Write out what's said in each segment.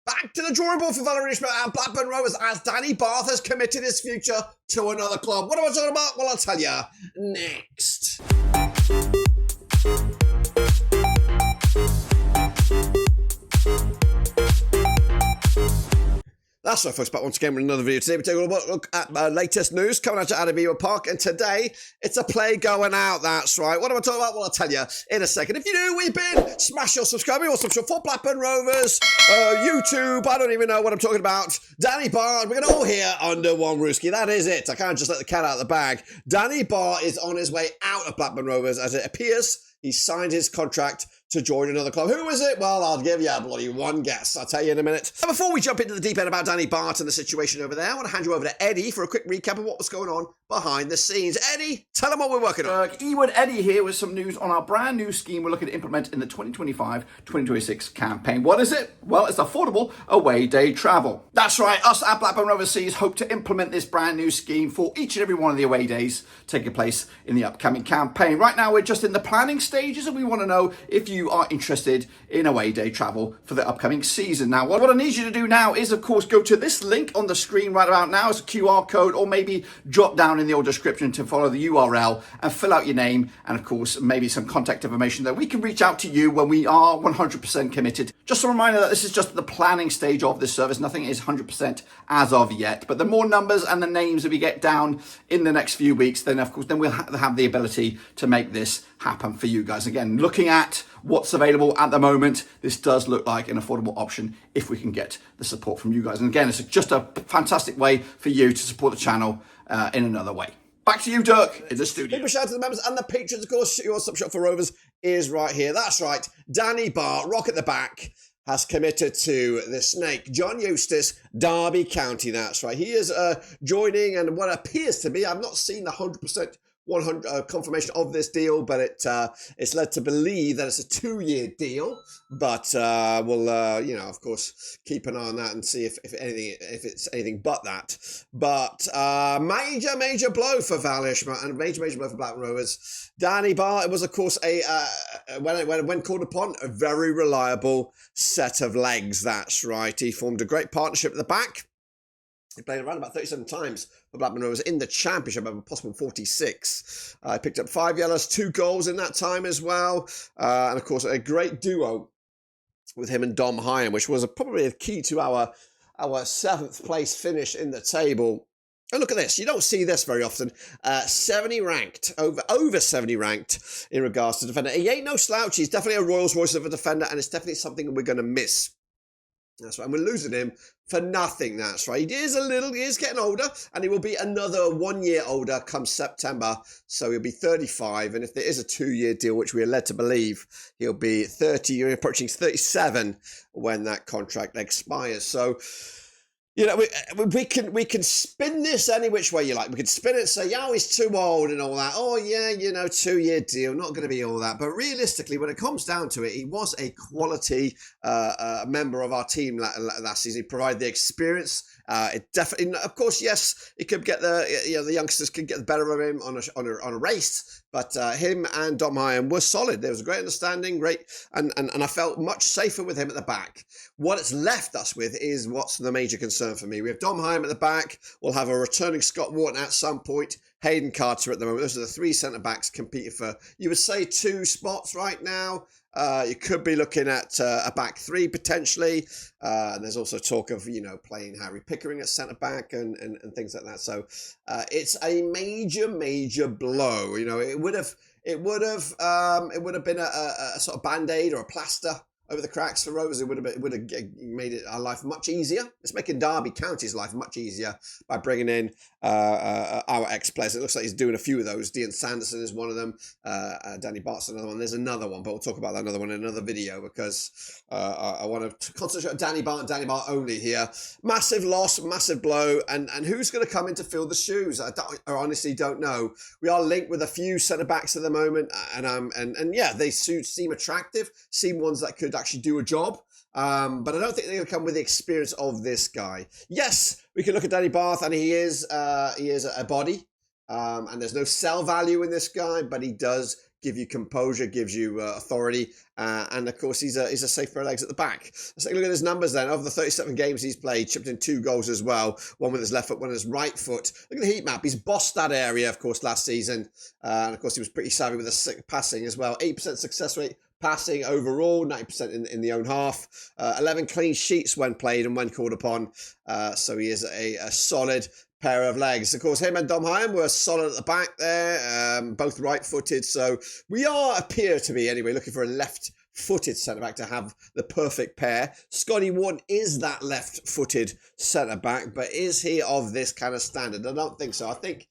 Back to the drawing board for Valerie Schmidt and Blackburn Rovers as Danny Batth has committed his future to another club. What am I talking about? Well, I'll tell you next. That's right, folks, back once again with another video. Today we're taking a look at latest news coming out of Adabima Park, and today it's a play going out, that's right. What am I talking about? Well, I'll tell you in a second. If you're new, we've been, smash your subscribe, or subscribe for Blackburn Rovers, YouTube, I don't even know what I'm talking about. Danny Batth, we're going to all hear under one rooski. That is it. I can't just let the cat out of the bag. Danny Batth is on his way out of Blackburn Rovers, as it appears he signed his contract to join another club. Who is it? Well, I'll give you a bloody one guess. I'll tell you in a minute. And before we jump into the deep end about Danny Batth and the situation over there, I want to hand you over to Eddie for a quick recap of what was going on behind the scenes. Eddie, tell them what we're working on. Ewan Eddie here with some news on our brand new scheme we're looking to implement in the 2025-2026 campaign. What is it? Well, it's affordable away day travel. That's right, us at Blackburn Rovers Seas hope to implement this brand new scheme for each and every one of the away days taking place in the upcoming campaign. Right now, we're just in the planning stages and we want to know if you are interested in away day travel for the upcoming season. Now, what I need you to do now is, of course, go to this link on the screen right about now. It's a QR code, or maybe drop down in the old description to follow the URL and fill out your name and, of course, maybe some contact information that we can reach out to you when we are 100% committed. Just a reminder that this is just the planning stage of this service. Nothing is 100% as of yet. But the more numbers and the names that we get down in the next few weeks, then, of course, then we'll have the ability to make this happen for you guys. Again, looking at what's available at the moment, this does look like an affordable option if we can get the support from you guys. And again, it's just a fantastic way for you to support the channel in another way. Back to you, Dirk, in the studio. Big shout out to the members and the patrons, of course. Your sub shop for Rovers is right here. That's right. Danny Batth, rock at the back, has committed to the Snake. John Eustace, Derby County, that's right. He is joining, and what appears to be, I've not seen the 100% confirmation of this deal, but it's led to believe that it's a 2-year deal. But we'll, of course, keep an eye on that and see if it's anything but that. But major blow for Valishma and major blow for Blackburn Rovers. Danny Batth, it was, of course, when called upon, a very reliable set of legs. That's right. He formed a great partnership at the back. He played around about 37 times for Blackburn Rovers in the Championship, over a possible 46. He picked up 5 yellows, 2 goals in that time as well. And, of course, a great duo with him and Dom Hyam, which was probably a key to our 7th place finish in the table. And look at this. You don't see this very often. 70 ranked, over 70 ranked in regards to defender. He ain't no slouch. He's definitely a Rolls Royce of a defender, and it's definitely something we're going to miss. That's right, and we're losing him for nothing, that's right. He is getting older, and he will be another 1 year older come September, so he'll be 35, and if there is a 2-year deal, which we are led to believe, he'll be 30, approaching 37 when that contract expires. So, you know, we can spin this any which way you like. We can spin it and say, oh, he's too old and all that. Oh, yeah, 2-year deal, not going to be all that. But realistically, when it comes down to it, he was a quality member of our team last season. He provided the experience. It definitely, of course, yes, it could get the youngsters could get the better of him on a race. But him and Dom Hyam were solid. There was a great understanding, and I felt much safer with him at the back. What it's left us with is what's the major concern for me. We have Dom Hyam at the back. We'll have a returning Scott Wharton at some point. Hayden Carter at the moment. Those are the 3 centre-backs competing for, you would say, 2 spots right now. You could be looking at a back 3 potentially. And there's also talk of, playing Harry Pickering at centre-back and things like that. So it's a major blow. It would have been a sort of Band-Aid or a plaster over the cracks for Rovers. It would have made our life much easier. It's making Derby County's life much easier by bringing in our ex-players. It looks like he's doing a few of those. Dean Sanderson is one of them. Danny Bart's another one. There's another one, but we'll talk about that another one in another video because I want to concentrate on Danny Batth and Danny Batth only here. Massive loss, massive blow, and who's going to come in to fill the shoes? I honestly don't know. We are linked with a few centre-backs at the moment, and yeah, they seem attractive, seem ones that could actually do a job. But I don't think they're going to come with the experience of this guy. Yes, we can look at Danny Batth, and he is a body, and there's no sell value in this guy, but he does give you composure, gives you authority, and of course he's a safe pair of legs at the back. Let's take a look at his numbers then. Over the 37 games he's played, chipped in 2 goals as well, one with his left foot, one with his right foot. Look at the heat map. He's bossed that area, of course, last season, and of course he was pretty savvy with the passing as well. 8% success rate passing overall, 90% in the own half, 11 clean sheets when played and when called upon. So he is a solid pair of legs. Of course, him and Domheim were solid at the back there, both right-footed. So we appear to be, anyway, looking for a left-footed centre-back to have the perfect pair. Scotty Warne is that left-footed centre-back, but is he of this kind of standard? I don't think so. I think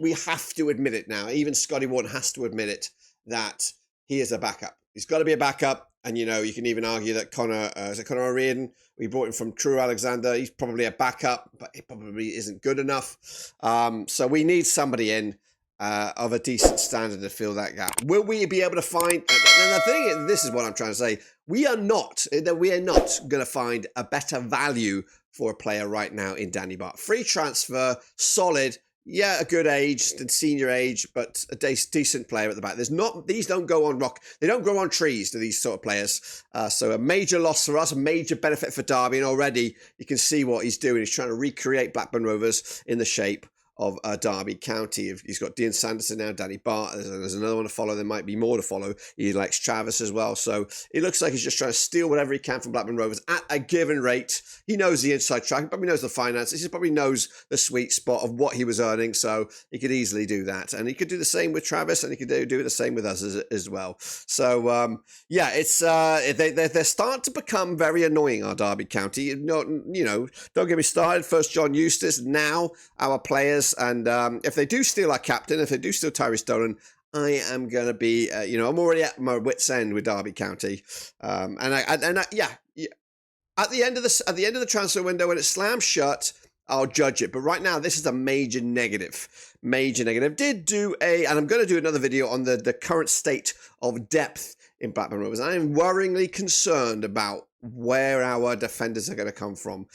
we have to admit it now. Even Scotty Warne has to admit it, that he is a backup. He's got to be a backup. And, you know, you can even argue that Connor O'Riordan, we brought him from True Alexander. He's probably a backup, but he probably isn't good enough. So we need somebody in of a decent standard to fill that gap. Will we be able to find... And the thing is, this is what I'm trying to say. We are not going to find a better value for a player right now in Danny Batth. Free transfer, solid. Yeah, a good age, senior age, but a decent player at the back. These don't go on they don't grow on trees to these sort of players. So a major loss for us, a major benefit for Derby, and already you can see what he's doing. He's trying to recreate Blackburn Rovers in the shape of Derby County. He's got Dean Sanderson now, Danny Batth. There's another one to follow. There might be more to follow. He likes Travis as well. So it looks like he's just trying to steal whatever he can from Blackburn Rovers at a given rate. He knows the inside track. He probably knows the finances. He probably knows the sweet spot of what he was earning. So he could easily do that. And he could do the same with Travis, and he could do the same with us as well. So, yeah, it's they're starting to become very annoying, our Derby County. You know, don't get me started. First John Eustace, now our players. And if they do steal our captain, if they do steal Tyree Stolen, I am going to be, I'm already at my wit's end with Derby County. Yeah, at the end of the transfer window, when it slams shut, I'll judge it. But right now, this is a major negative. Did do and I'm going to do another video on the current state of depth in Blackburn Rovers. I am worryingly concerned about where our defenders are going to come from.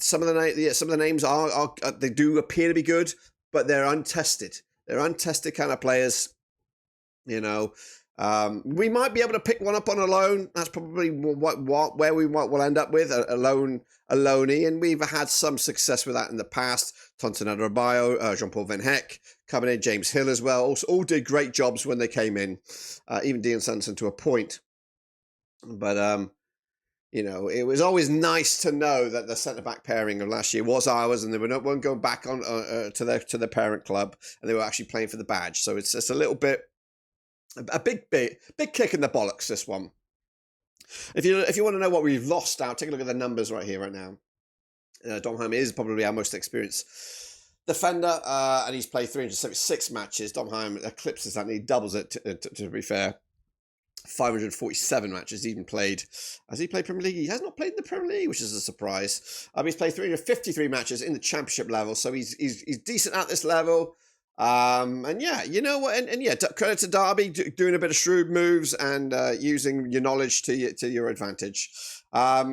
Some of the names are they do appear to be good, but they're untested. They're untested kind of players. You know, we might be able to pick one up on a loan. That's probably where we'll end up with a loanee, and we've had some success with that in the past. Tonton Adebayo, Jean-Paul Van Heck coming in, James Hill as well. Also, all did great jobs when they came in. Even Dean Sanderson to a point, but it was always nice to know that the centre-back pairing of last year was ours, and they weren't going back on to their parent club, and they were actually playing for the badge. So it's just a little bit, a big kick in the bollocks, this one. If you want to know what we've lost out, take a look at the numbers right here, right now. Domheim is probably our most experienced defender, and he's played 376 matches. Domheim eclipses that, and he doubles it, to be fair. 547 matches even played. Has he played Premier League? He has not played in the Premier League, which is a surprise. He's played 353 matches in the Championship level, so he's decent at this level. And yeah, you know what? And yeah, credit to Derby doing a bit of shrewd moves and using your knowledge to your advantage.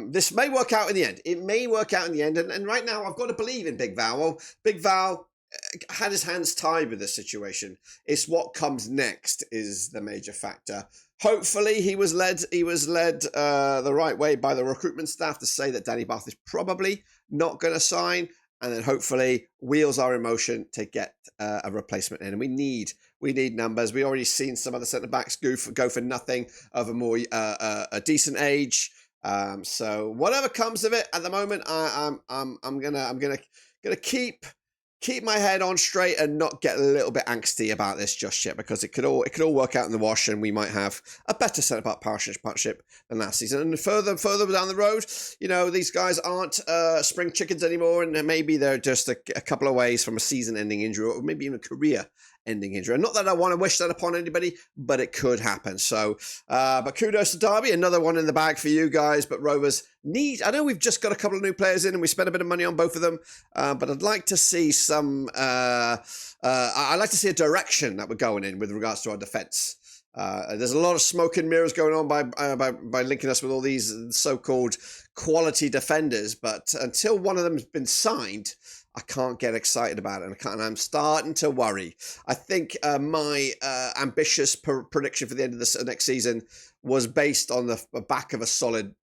This may work out in the end. It may work out in the end. And right now, I've got to believe in Big Val. Well, Big Val had his hands tied with this situation. It's what comes next is the major factor. Hopefully he was led the right way by the recruitment staff to say that Danny Batth is probably not going to sign, and then hopefully wheels are in motion to get a replacement in. And we need numbers. We already seen some other centre backs go for nothing of a more a decent age. So whatever comes of it, at the moment, I'm gonna keep my head on straight and not get a little bit angsty about this just yet, because it could all work out in the wash, and we might have a better centre-back partnership than last season. And further down the road, these guys aren't spring chickens anymore, and maybe they're just a couple of ways from a season-ending injury, or maybe even a career-ending injury. And not that I want to wish that upon anybody, but it could happen. So, but kudos to Derby, another one in the bag for you guys. But Rovers I know we've just got a couple of new players in, and we spent a bit of money on both of them, but I'd like to see some. I'd like to see a direction that we're going in with regards to our defence. There's a lot of smoke and mirrors going on by linking us with all these so-called quality defenders, but until one of them has been signed, I can't get excited about it, and I'm starting to worry. I think my ambitious prediction for the end of the next season was based on the back of a solid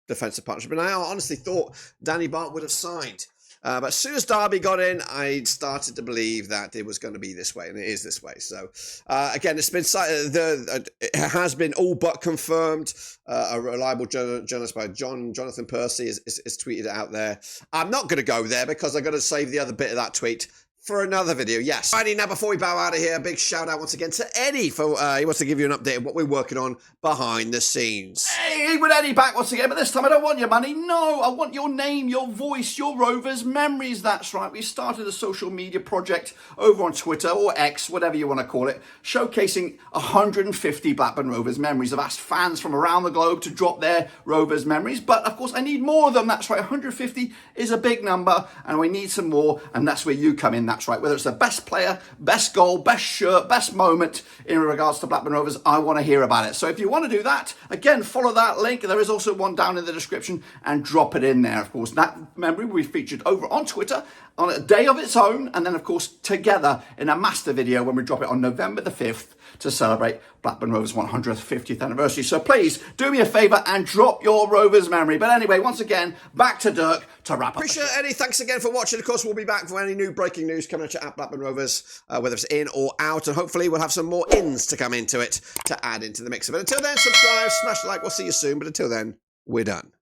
defensive partnership, and I honestly thought Danny Batth would have signed. But as soon as Derby got in, I started to believe that it was going to be this way, and it is this way. So, again, it's been it has been all but confirmed. A reliable journalist by Jonathan Percy is tweeted it out there. I'm not going to go there because I'm going to save the other bit of that tweet for another video, yes. Alrighty, now before we bow out of here, a big shout out once again to Eddie for he wants to give you an update of what we're working on behind the scenes. Hey, with Eddie back once again, but this time I don't want your money. No, I want your name, your voice, your Rovers memories. That's right. We started a social media project over on Twitter or X, whatever you want to call it, showcasing 150 Blackburn Rovers memories. I've asked fans from around the globe to drop their Rovers memories, but of course I need more of them. That's right. 150 is a big number, and we need some more, and that's where you come in. That's right. Whether it's the best player, best goal, best shirt, best moment in regards to Blackburn Rovers, I want to hear about it. So if you want to do that, again, follow that link. There is also one down in the description, and drop it in there. Of course, that memory will be featured over on Twitter on a day of its own, and then of course together in a master video when we drop it on November the 5th to celebrate Blackburn Rovers' 150th anniversary. So please do me a favour and drop your Rovers memory. But anyway, once again, back to Dirk to wrap up. Appreciate it, Eddie. Thanks again for watching. Of course, we'll be back for any new breaking news coming at Blackburn Rovers, whether it's in or out, and hopefully we'll have some more ins to come into it to add into the mix. But until then, subscribe, smash the like. We'll see you soon. But until then, we're done.